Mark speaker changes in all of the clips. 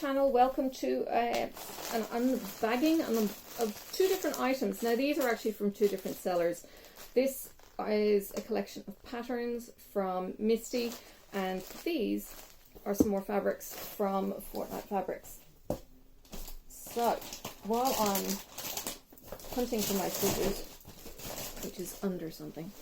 Speaker 1: channel. Welcome to an unbagging of two different items. Now these are actually from two different sellers. This is a collection of patterns from Misty, and these are some more fabrics from Fortnight Fabrics. So while I'm hunting for my scissors, which is under something,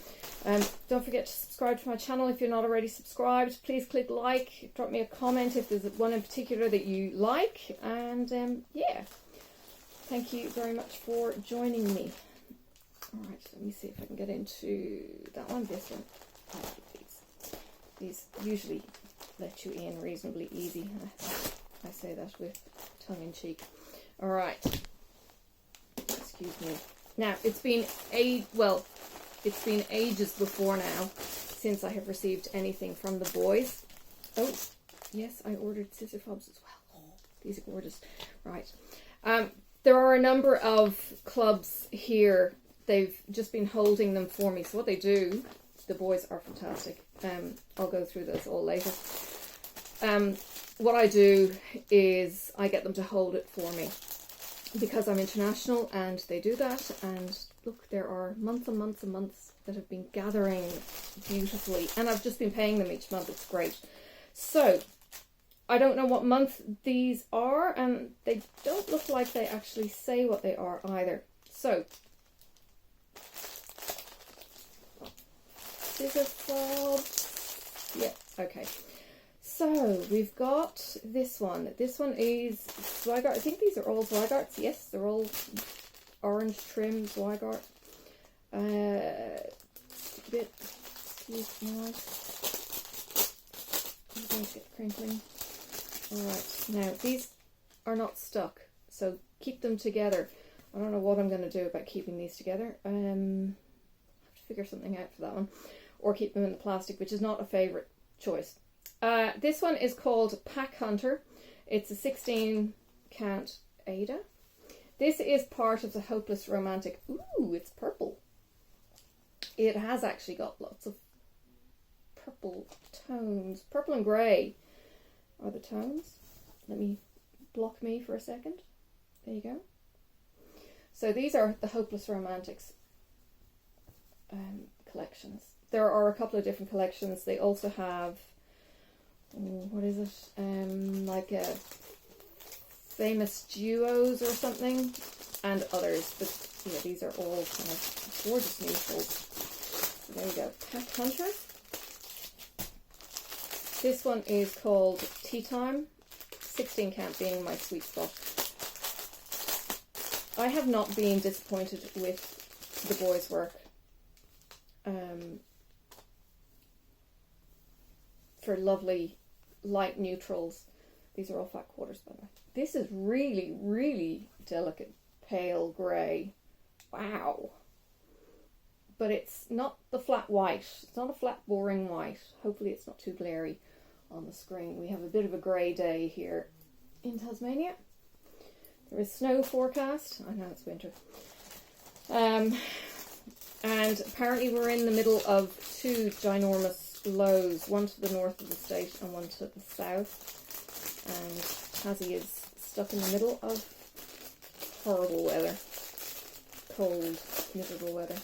Speaker 1: don't forget to subscribe to my channel if you're not already subscribed. Please click like, drop me a comment if there's one in particular that you like, and yeah, thank you very much for joining me. Alright, let me see if I can get into that one, this one. I like these usually let you in reasonably easy. I say that with tongue in cheek. Alright, excuse me. Now, it's been ages before now since I have received anything from the boys. Oh, yes, I ordered scissor fobs as well. Oh, these are gorgeous. Right. There are a number of clubs here. They've just been holding them for me. So what they do, the boys are fantastic. I'll go through those all later. What I do is I get them to hold it for me because I'm international, and they do that. And look, there are months and months and months that have been gathering beautifully, and I've just been paying them each month. It's great. So I don't know what month these are, and they don't look like they actually say what they are either. So scissor fob. Yeah, okay. So we've got this one. This one is Zweigart. I think these are all Zweigarts. Yes, they're all orange trim Zweigart. Bit, excuse my voice. I'm going to get crinkling. Alright, now these are not stuck, so keep them together. I don't know what I'm going to do about keeping these together. I have to figure something out for that one. Or keep them in the plastic, which is not a favourite choice. This one is called Pack Hunter. It's a 16 count Ada. This is part of the Hopeless Romantic. Ooh, it's purple. It has actually got lots of purple tones. Purple and grey are the tones. Let me block me for a second. There you go. So these are the Hopeless Romantics collections. There are a couple of different collections. They also have, what is it? Like a famous duos or something, and others. But yeah, these are all kind of gorgeous neutrals. So there we go. Pack Hunter. This one is called Tea Time. 16 count being my sweet spot. I have not been disappointed with the boys' work. For lovely light neutrals. These are all fat quarters, by the way. This is really, really delicate pale grey. Wow. But it's not the flat white. It's not a flat boring white. Hopefully it's not too glary on the screen. We have a bit of a grey day here in Tasmania. There is snow forecast. I know it's winter. And apparently we're in the middle of two ginormous lows, one to the north of the state and one to the south. And Tassie is stuck in the middle of horrible weather. Cold, miserable weather.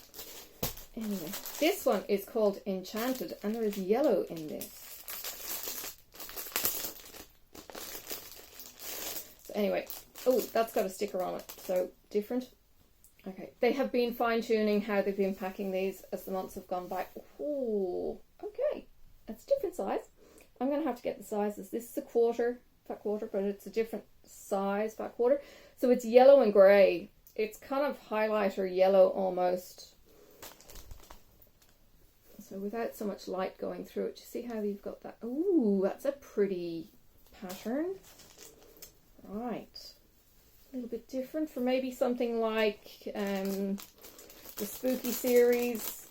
Speaker 1: Anyway, this one is called Enchanted, and there is yellow in this. So anyway, oh, that's got a sticker on it, so different. Okay, they have been fine-tuning how they've been packing these as the months have gone by. Oh, okay, that's a different size. I'm going to have to get the sizes. This is a quarter, fat quarter, but it's a different size fat quarter. So it's yellow and grey. It's kind of highlighter yellow almost. So without so much light going through it, you see how you've got that? Ooh, that's a pretty pattern. Right. A little bit different for maybe something like the Spooky series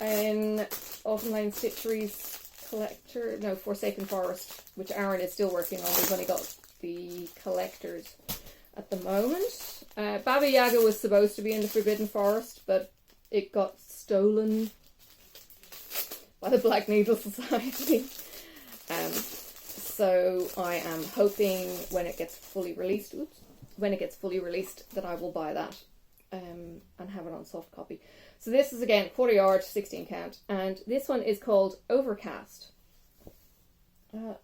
Speaker 1: in Autumn Lane Stitchery's collector, no, Forsaken Forest, which Aaron is still working on. We've only got the collectors at the moment. Baba Yaga was supposed to be in the Forbidden Forest, but it got stolen by the Black Needle Society. So I am hoping when it gets fully released, that I will buy that and have it on soft copy. So this is again 40 yard, 16 count, and this one is called Overcast.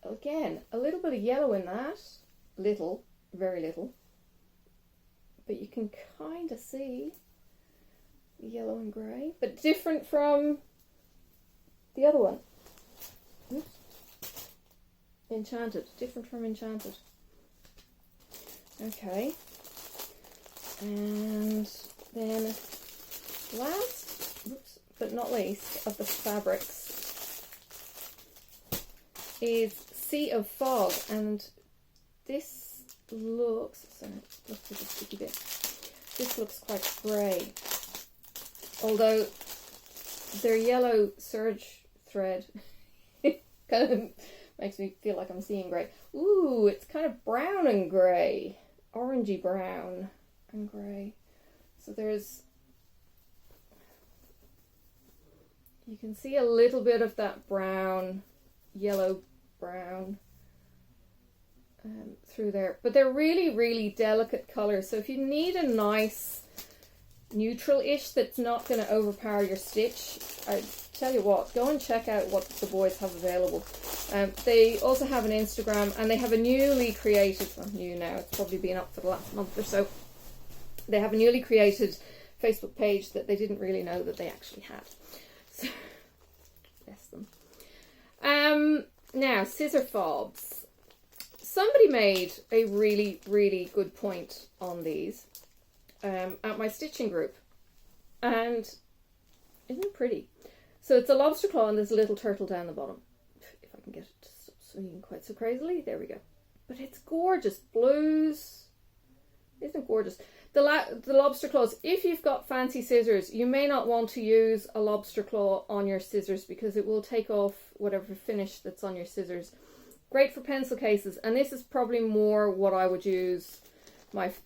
Speaker 1: Again, a little bit of yellow in that, little, very little, but you can kind of see the yellow and grey, but different from the other one. Oops. Enchanted, different from Enchanted. Okay, and then last, oops, but not least, of the fabrics is Sea of Fog, and this looks, sorry, let's put a sticky bit. This looks quite grey, although their yellow serge thread kind of makes me feel like I'm seeing grey. Ooh, it's kind of brown and grey, orangey brown and grey. So there's, you can see a little bit of that brown, yellow brown through there, but they're really, really delicate colours. So if you need a nice neutral-ish that's not going to overpower your stitch, I tell you what, go and check out what the boys have available. They also have an Instagram, and they have a newly created, well, new now, it's probably been up for the last month or so. They have a newly created Facebook page that they didn't really know that they actually had. So, bless them. Now, scissor fobs. Somebody made a really, really good point on these at my stitching group, and isn't it pretty? So it's a lobster claw and there's a little turtle down the bottom. If I can get it to stop swinging quite so crazily, there we go. But it's gorgeous. Blues, isn't it gorgeous? The lobster claws, if you've got fancy scissors, you may not want to use a lobster claw on your scissors because it will take off whatever finish that's on your scissors. Great for pencil cases, and this is probably more what I would use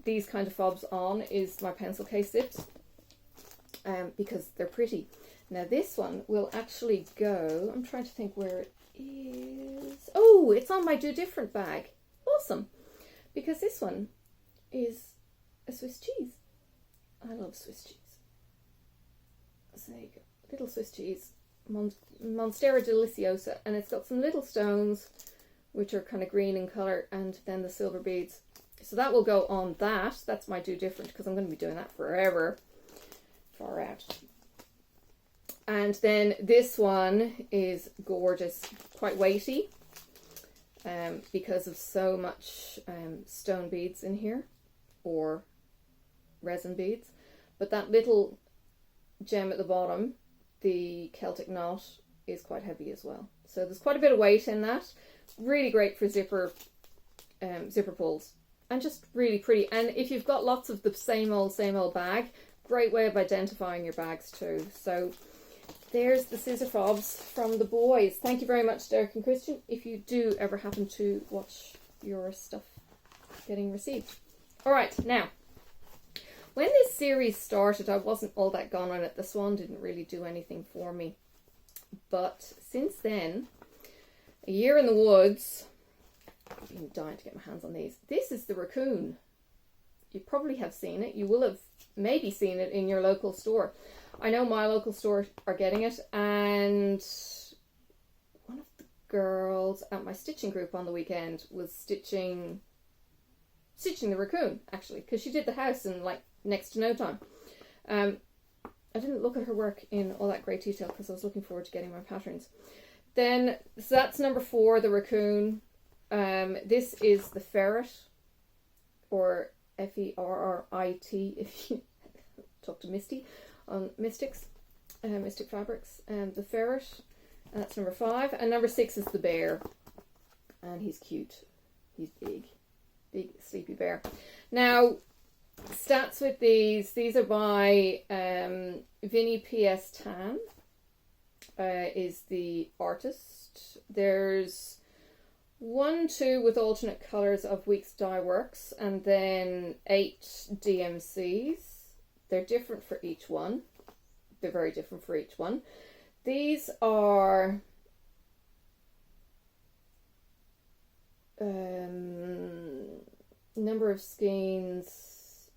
Speaker 1: these kind of fobs on, is my pencil case zips, because they're pretty. Now this one will actually go, I'm trying to think where it is. Oh, it's on my Do Different bag. Awesome. Because this one is a Swiss cheese. I love Swiss cheese. So there you go. Little Swiss cheese. Monstera Deliciosa. And it's got some little stones, which are kind of green in colour, and then the silver beads. So that will go on that. That's my Do Different, because I'm going to be doing that forever. Far out. And then this one is gorgeous, quite weighty, because of so much stone beads in here, or resin beads. But that little gem at the bottom, the Celtic knot, is quite heavy as well. So there's quite a bit of weight in that. Really great for zipper pulls, and just really pretty. And if you've got lots of the same old bag, great way of identifying your bags too. So there's the scissor fobs from the boys. Thank you very much, Derek and Christian, if you do ever happen to watch your stuff getting received. Alright, now, when this series started, I wasn't all that gone on it. The swan didn't really do anything for me. But since then, a year in the woods, I've been dying to get my hands on these. This is the raccoon. You probably have seen it. You will have maybe seen it in your local store. I know my local store are getting it, and one of the girls at my stitching group on the weekend was stitching the raccoon, actually, because she did the house in like next to no time. I didn't look at her work in all that great detail because I was looking forward to getting my patterns. Then, so that's number 4, the raccoon. This is the ferret, or Ferrit, if you talk to Misty on Mystic Fabrics. The ferret, and that's number 5. And number 6 is the bear, and he's cute. He's big sleepy bear. Now, stats with these are by Vinnie P.S. Tan, is the artist. There's 2 with alternate colours of Weeks Dye Works, and then 8 DMCs. They're different for each one. They're very different for each one. These are number of skeins.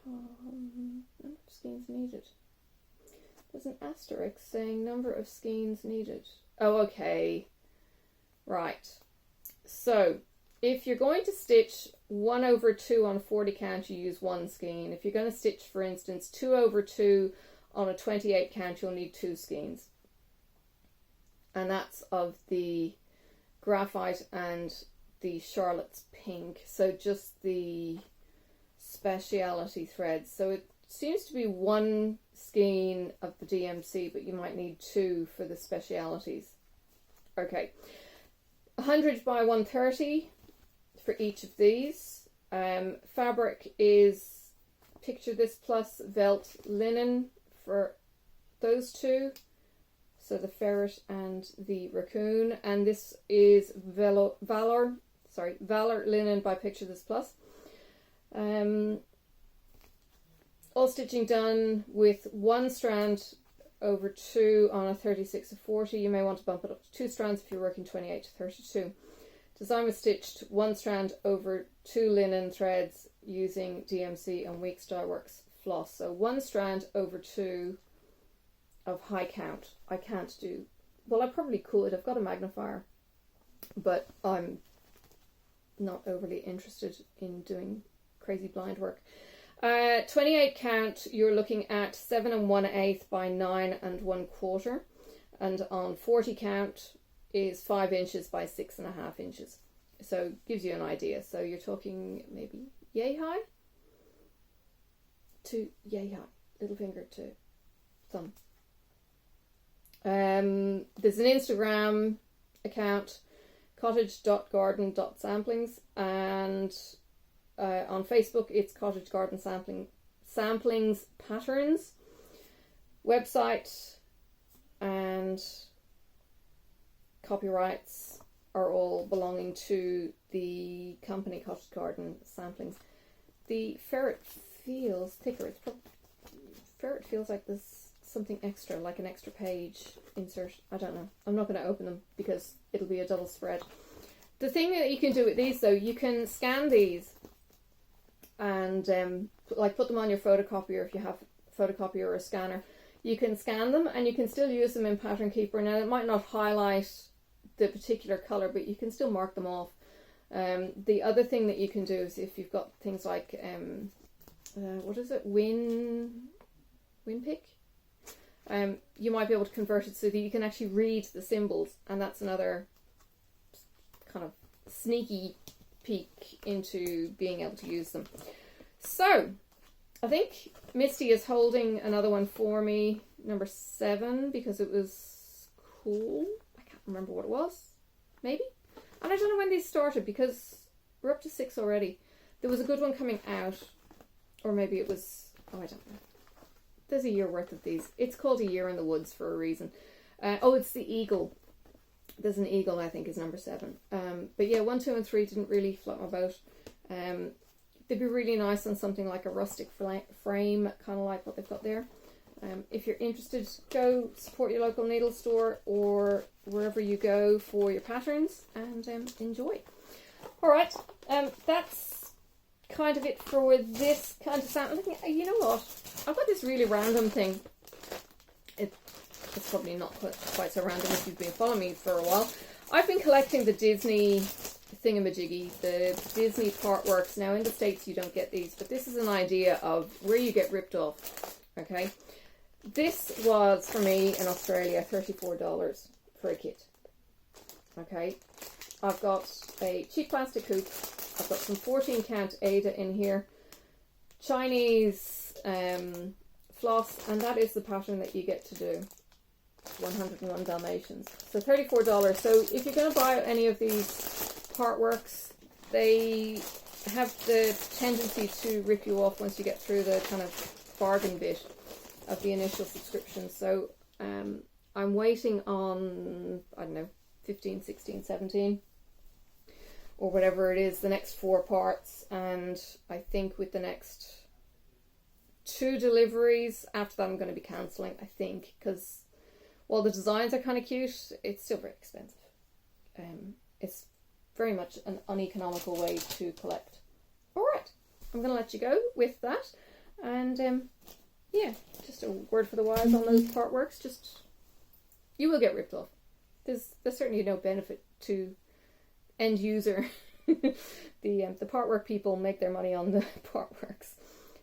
Speaker 1: Number of skeins needed. There's an asterisk saying number of skeins needed. Oh, okay. Right. So, if you're going to stitch 1/2 on a 40 count, you use 1 skein. If you're going to stitch, for instance, 2/2 on a 28 count, you'll need 2 skeins. And that's of the graphite and the Charlotte's Pink. So just the speciality threads. So it seems to be 1 skein of the DMC, but you might need 2 for the specialities. Okay, 100 by 130 for each of these. Fabric is Picture This Plus Velt Linen for those 2. So the ferret and the raccoon. And this is Valor Linen by Picture This Plus. All stitching done with 1 strand over 2 on a 36/40. You may want to bump it up to 2 strands if you're working 28 to 32. Design was stitched 1 strand over 2 linen threads using DMC and Weeks Dye Works floss. So 1 strand over 2 of high count. I can't do, well, I probably could. I've got a magnifier, but I'm not overly interested in doing crazy blind work. 28 count, you're looking at 7 1/8 by 9 1/4, and on 40 count is 5 inches by 6.5 inches. So gives you an idea. So you're talking maybe yay high to yay high, little finger to thumb. There's an Instagram account, cottage.garden.samplings, and on Facebook it's Cottage Garden Samplings Patterns. Website and copyrights are all belonging to the company Cottage Garden Samplings. The ferret feels thicker. Ferret feels like there's something extra, like an extra page insert. I don't know. I'm not going to open them because it'll be a double spread. The thing that you can do with these, though, you can scan these and like put them on your photocopier if you have a photocopier or a scanner. You can scan them and you can still use them in Pattern Keeper. Now, it might not highlight the particular colour, but you can still mark them off. The other thing that you can do is if you've got things like, what is it, WinPick? You might be able to convert it so that you can actually read the symbols, and that's another kind of sneaky peek into being able to use them. So, I think Misty is holding another one for me, number 7, because it was cool. I can't remember what it was. Maybe? And I don't know when these started because we're up to 6 already. There was a good one coming out, or maybe it was, oh, I don't know. There's a year worth of these. It's called A Year in the Woods for a reason. Oh, it's the eagle. There's an eagle, I think, is number 7. But yeah, 1, 2, and 3 didn't really float my boat. They'd be really nice on something like a rustic frame, kind of like what they've got there. If you're interested, go support your local needle store or wherever you go for your patterns, and enjoy. Alright, that's kind of it for this kind of sample. You know what? I've got this really random thing. It's probably not quite so random if you've been following me for a while. I've been collecting the Disney thingamajiggy, the Disney Partworks. Now in the States you don't get these, but this is an idea of where you get ripped off. Okay, this was for me in Australia $34 for a kit. Okay, I've got a cheap plastic hoop. I've got some 14 count Ada in here, Chinese floss, and that is the pattern that you get to do. 101 Dalmatians. So $34. So if you're going to buy any of these Partworks, they have the tendency to rip you off once you get through the kind of bargain bit of the initial subscription. So I'm waiting on, I don't know, 15, 16, 17 or whatever it is, the next 4 parts, and I think with the next 2 deliveries after that I'm going to be cancelling, I think, because while the designs are kind of cute, it's still very expensive. It's very much an uneconomical way to collect. Alright, I'm going to let you go with that. And yeah, just a word for the wise on those part works. Just, you will get ripped off. There's certainly no benefit to end user. The part work people make their money on the part works.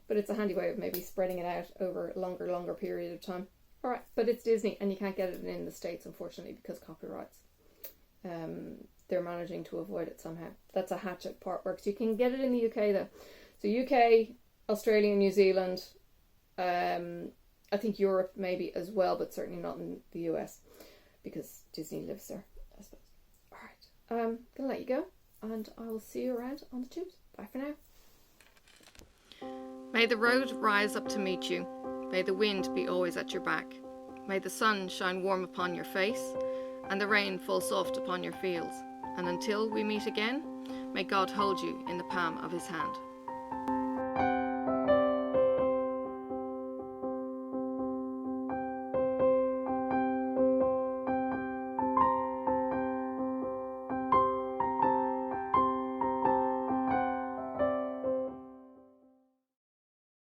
Speaker 1: But it's a handy way of maybe spreading it out over a longer period of time. Alright, but it's Disney and you can't get it in the States, unfortunately, because copyrights. They're managing to avoid it somehow. That's a hatchet part works. You can get it in the UK though. So UK, Australia, New Zealand, I think Europe maybe as well, but certainly not in the US because Disney lives there, I suppose. Alright, I'm going to let you go and I will see you around on the tubes. Bye for now. May the road rise up to meet you. May the wind be always at your back. May the sun shine warm upon your face and the rain fall soft upon your fields. And until we meet again, may God hold you in the palm of his hand.